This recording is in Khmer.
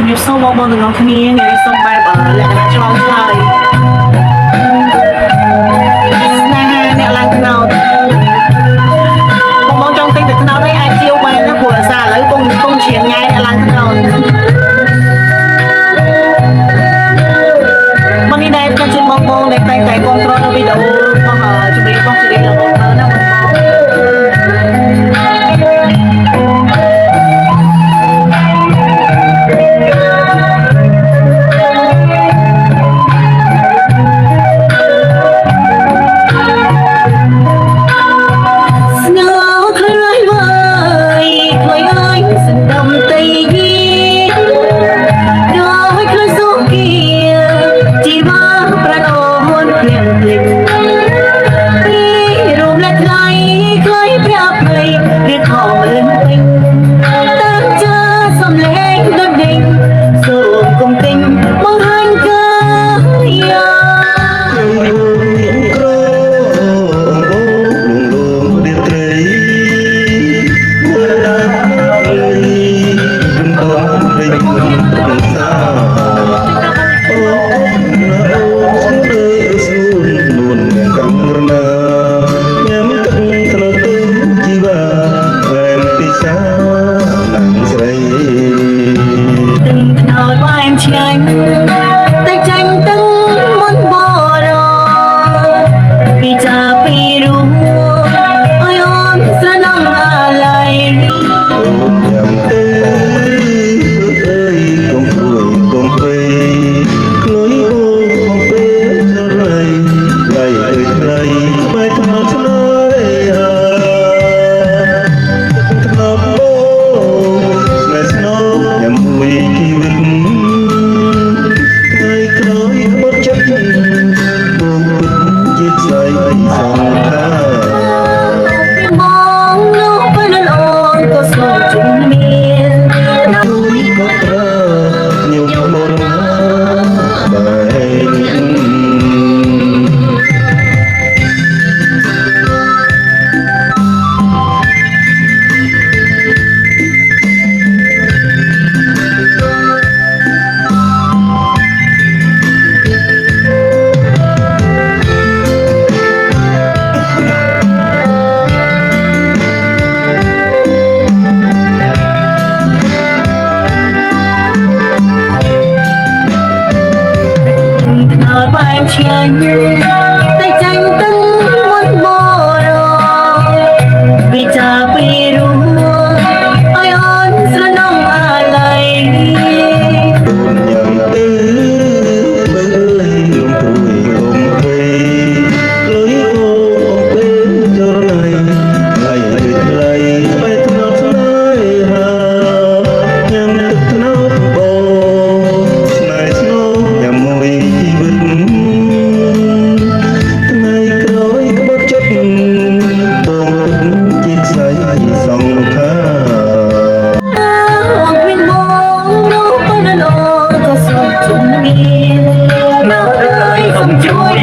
រាបសួរបងប្អូនទាំងអស់គ្នាថ្ងៃនេះសូមបែបលក្ខណៈឆ្លងឆ្លើយស្នេហាអ្នកឡើងថ្នោតបងចង់ទិញទឹកថ្នោតអីអាចជាវបានណាព្រោះអាសាឥឡូវកុំជ្រៀងញ៉ៃអ្នកឡើងថ្នោតមកនេះដែរខ្ញុំជូនបងប្អូនដែលតែងតែគ្រប់គ្រងនៅវីដេអូរបស់ជំនាញរបស់ជារៀងរហូតទៅណាបងប្អូនឆ្ងាញ់តែចាញ់ទឹកមុនបរវិចារពីរូបឲ្យអូនស្រណងអាឡ័យយ៉ាងទៅបើលេងលំព្រួយលំពេលលុយអូពេលចរណៃឡៃឡៃស្បែកថ្នោតស្នេហាញ៉ាំទឹកថ្នោតបងស្នេហ៍ស្នូញ៉ាំមួយជីវិតជួយ